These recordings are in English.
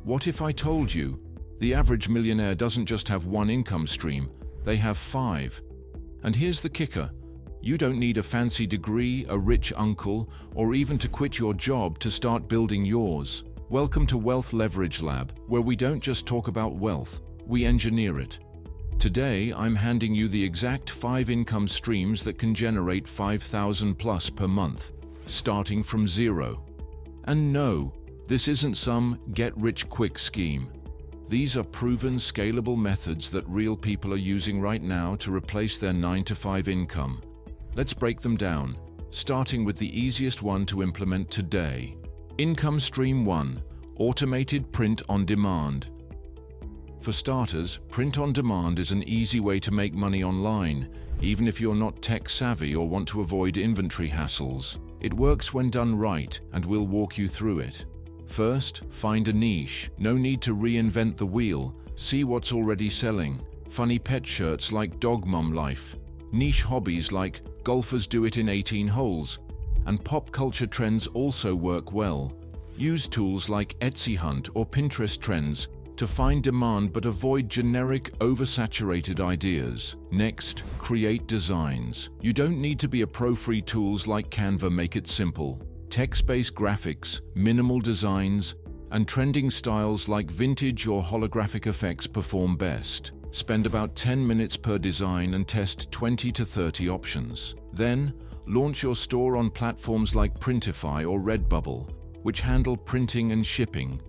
What if I told you the average millionaire doesn't just have one income stream, they have 5? And here's the kicker. You don't need a fancy degree, a rich uncle, or even to quit your job to start building yours. Welcome to Wealth Leverage Lab, where we don't just talk about wealth, we engineer it. Today, I'm handing you the exact 5 income streams that can generate $5,000+ per month, starting from zero. And no, this isn't some get-rich-quick scheme. These are proven, scalable methods that real people are using right now to replace their 9-to-5 income. Let's break them down, starting with the easiest one to implement today. Income Stream 1: Automated Print on Demand. For starters, print on demand is an easy way to make money online, even if you're not tech-savvy or want to avoid inventory hassles. It works when done right, and we'll walk you through it. First, find a niche. No need to reinvent the wheel. See what's already selling. Funny pet shirts like Dog Mom Life. Niche hobbies like golfers do it in 18 holes. And pop culture trends also work well. Use tools like Etsy Hunt or Pinterest Trends to find demand but avoid generic, oversaturated ideas. Next, create designs. You don't need to be a pro. Free tools like Canva make it simple. Text-based graphics, minimal designs, and trending styles like vintage or holographic effects perform best. Spend about 10 minutes per design and test 20 to 30 options. Then, launch your store on platforms like Printify or Redbubble, which handle printing and shipping.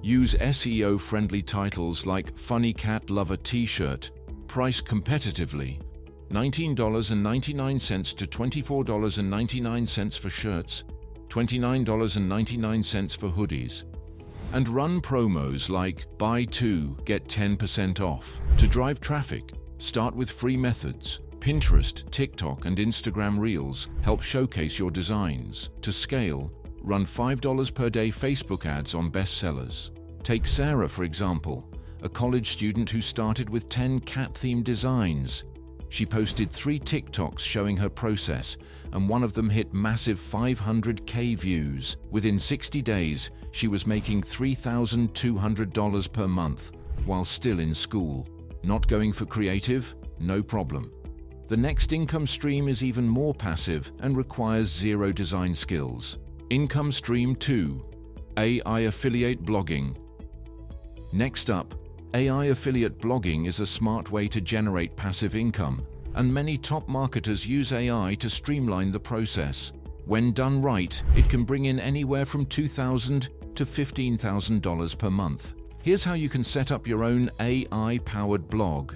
Use SEO-friendly titles like Funny Cat Lover T-shirt, priced competitively, $19.99 to $24.99 for shirts, $29.99 for hoodies. And run promos like Buy 2, get 10% off. To drive traffic, start with free methods. Pinterest, TikTok, and Instagram Reels help showcase your designs. To scale, run $5 per day Facebook ads on bestsellers. Take Sarah, for example, a college student who started with 10 cat-themed designs. She posted 3 TikToks showing her process, and one of them hit massive 500K views. Within 60 days, she was making $3,200 per month, while still in school. Not going for creative? No problem. The next income stream is even more passive and requires 0 design skills. Income Stream 2: AI Affiliate Blogging. Next up, AI affiliate blogging is a smart way to generate passive income, and many top marketers use AI to streamline the process. When done right, it can bring in anywhere from $2,000 to $15,000 per month. Here's how you can set up your own AI-powered blog.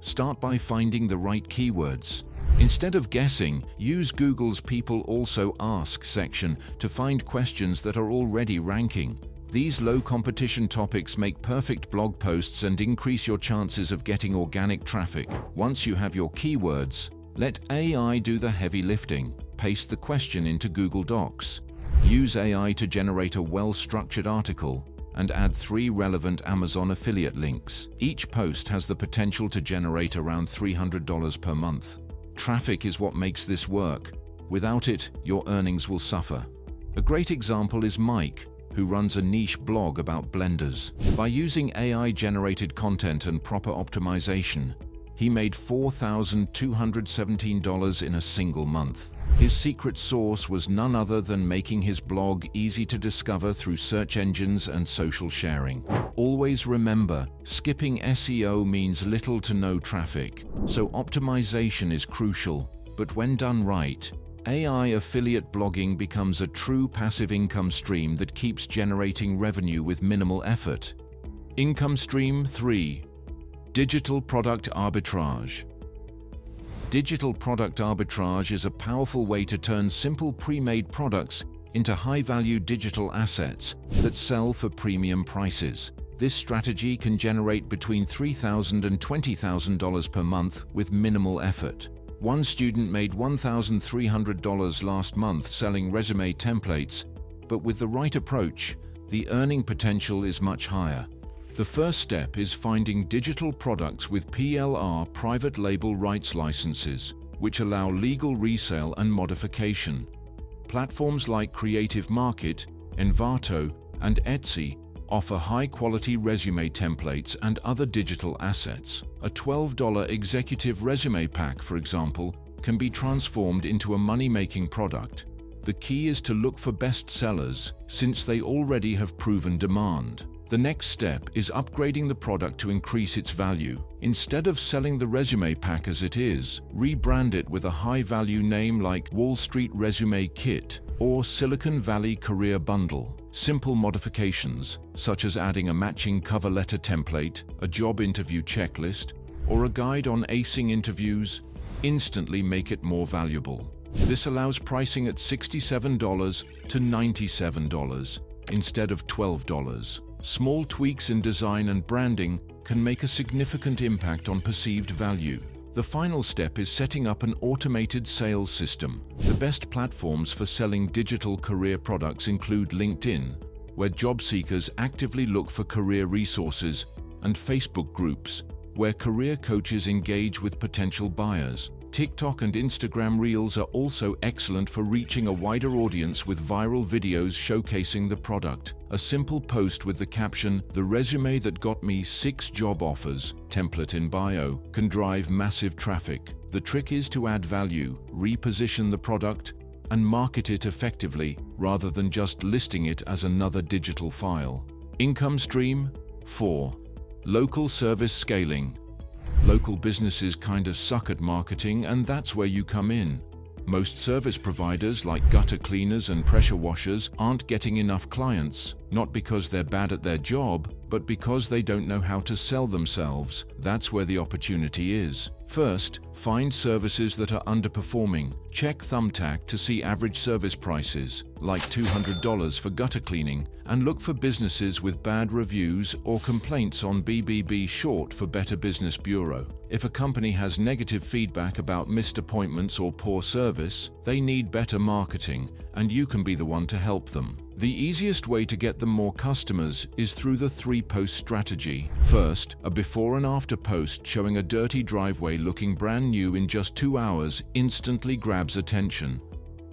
Start by finding the right keywords. Instead of guessing, use Google's People Also Ask section to find questions that are already ranking. These low-competition topics make perfect blog posts and increase your chances of getting organic traffic. Once you have your keywords, let AI do the heavy lifting. Paste the question into Google Docs. Use AI to generate a well-structured article and add 3 relevant Amazon affiliate links. Each post has the potential to generate around $300 per month. Traffic is what makes this work. Without it, your earnings will suffer. A great example is Mike, who runs a niche blog about blenders. By using AI-generated content and proper optimization, he made $4,217 in a single month. His secret sauce was none other than making his blog easy to discover through search engines and social sharing. Always remember, skipping SEO means little to no traffic, so optimization is crucial. But when done right, AI affiliate blogging becomes a true passive income stream that keeps generating revenue with minimal effort. Income Stream 3: Digital Product Arbitrage. Digital product arbitrage is a powerful way to turn simple pre-made products into high-value digital assets that sell for premium prices. This strategy can generate between $3,000 and $20,000 per month with minimal effort. One student made $1,300 last month selling resume templates, but with the right approach, the earning potential is much higher. The first step is finding digital products with PLR private label rights licenses, which allow legal resale and modification. Platforms like Creative Market, Envato, and Etsy offer high-quality resume templates and other digital assets. A $12 executive resume pack, for example, can be transformed into a money-making product. The key is to look for best sellers, since they already have proven demand. The next step is upgrading the product to increase its value. Instead of selling the resume pack as it is, rebrand it with a high-value name like Wall Street Resume Kit or Silicon Valley Career Bundle. Simple modifications, such as adding a matching cover letter template, a job interview checklist, or a guide on acing interviews, instantly make it more valuable. This allows pricing at $67 to $97 instead of $12. Small tweaks in design and branding can make a significant impact on perceived value. The final step is setting up an automated sales system. The best platforms for selling digital career products include LinkedIn, where job seekers actively look for career resources, and Facebook groups, where career coaches engage with potential buyers. TikTok and Instagram Reels are also excellent for reaching a wider audience with viral videos showcasing the product. A simple post with the caption, "The resume that got me 6 job offers," template in bio, can drive massive traffic. The trick is to add value, reposition the product, and market it effectively rather than just listing it as another digital file. Income stream 4. Local service scaling. Local businesses kinda suck at marketing, and that's where you come in. Most service providers like gutter cleaners and pressure washers aren't getting enough clients, not because they're bad at their job, but because they don't know how to sell themselves. That's where the opportunity is. First, find services that are underperforming. Check Thumbtack to see average service prices, like $200 for gutter cleaning, and look for businesses with bad reviews or complaints on BBB, short for Better Business Bureau. If a company has negative feedback about missed appointments or poor service, they need better marketing, and you can be the one to help them. The easiest way to get them more customers is through the 3-post strategy. First, a before and after post showing a dirty driveway looking brand new in just 2 hours instantly grabs attention.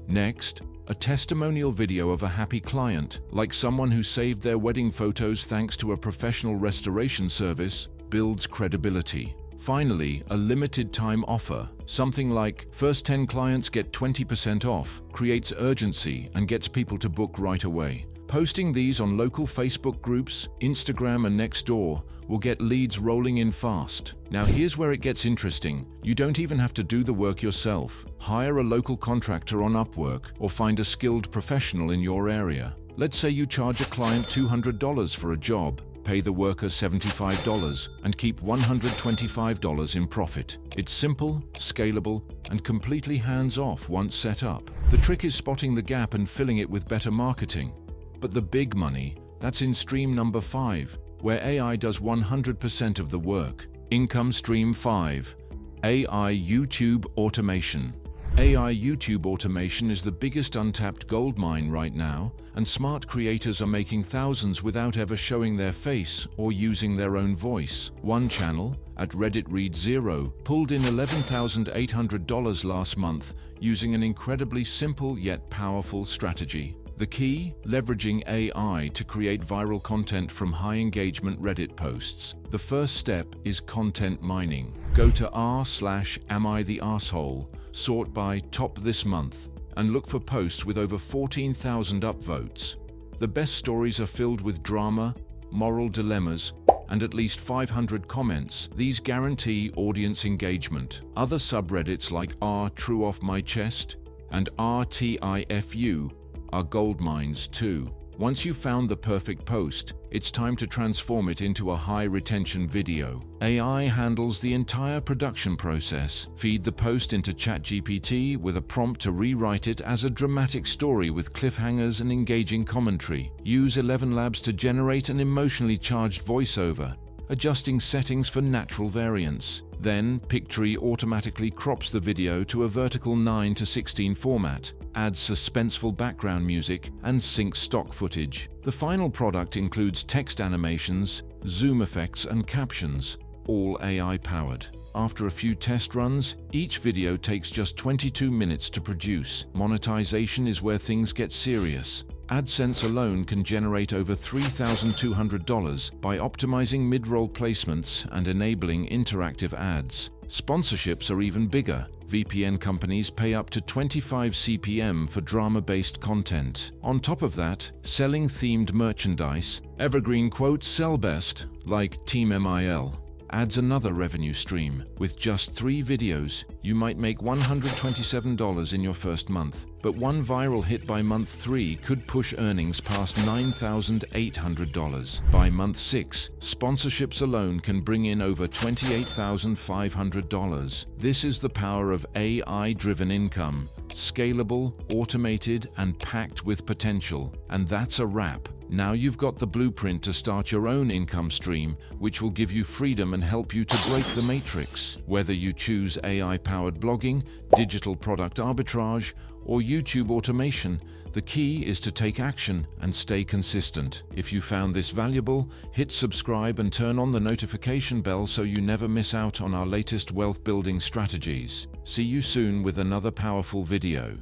Next, a testimonial video of a happy client, like someone who saved their wedding photos thanks to a professional restoration service, builds credibility. Finally, a limited time offer, something like first 10 clients get 20% off, creates urgency and gets people to book right away. Posting these on local Facebook groups, Instagram and Nextdoor will get leads rolling in fast. Now here's where it gets interesting. You don't even have to do the work yourself. Hire a local contractor on Upwork or find a skilled professional in your area. Let's say you charge a client $200 for a job. Pay the worker $75 and keep $125 in profit. It's simple, scalable, and completely hands-off once set up. The trick is spotting the gap and filling it with better marketing. But the big money, that's in stream number 5, where AI does 100% of the work. Income stream 5. AI YouTube automation. AI YouTube automation is the biggest untapped goldmine right now, and smart creators are making thousands without ever showing their face or using their own voice. One channel, at Reddit Read Zero, pulled in $11,800 last month using an incredibly simple yet powerful strategy. The key? Leveraging AI to create viral content from high-engagement Reddit posts. The first step is content mining. Go to r/amIthearsehole, sort by top this month, and look for posts with over 14,000 upvotes. The best stories are filled with drama, moral dilemmas, and at least 500 comments. These guarantee audience engagement. Other subreddits like r/TrueOffMyChest and r/TIFU are gold mines too. Once you've found the perfect post, it's time to transform it into a high-retention video. AI handles the entire production process. Feed the post into ChatGPT with a prompt to rewrite it as a dramatic story with cliffhangers and engaging commentary. Use 11 Labs to generate an emotionally charged voiceover, adjusting settings for natural variance. Then, Pictory automatically crops the video to a vertical 9:16 format, adds suspenseful background music, and syncs stock footage. The final product includes text animations, zoom effects, and captions, all AI-powered. After a few test runs, each video takes just 22 minutes to produce. Monetization is where things get serious. AdSense alone can generate over $3,200 by optimizing mid-roll placements and enabling interactive ads. Sponsorships are even bigger. VPN companies pay up to 25 CPM for drama-based content. On top of that, selling themed merchandise, evergreen quotes sell best, like Team MIL, adds another revenue stream. With just 3 videos, you might make $127 in your first month, but one viral hit by month 3 could push earnings past $9,800. By month 6, sponsorships alone can bring in over $28,500. This is the power of AI-driven income, scalable, automated, and packed with potential. And that's a wrap. Now you've got the blueprint to start your own income stream, which will give you freedom and help you to break the matrix. Whether you choose AI-powered blogging, digital product arbitrage, or YouTube automation, the key is to take action and stay consistent. If you found this valuable, hit subscribe and turn on the notification bell so you never miss out on our latest wealth building strategies. See you soon with another powerful video.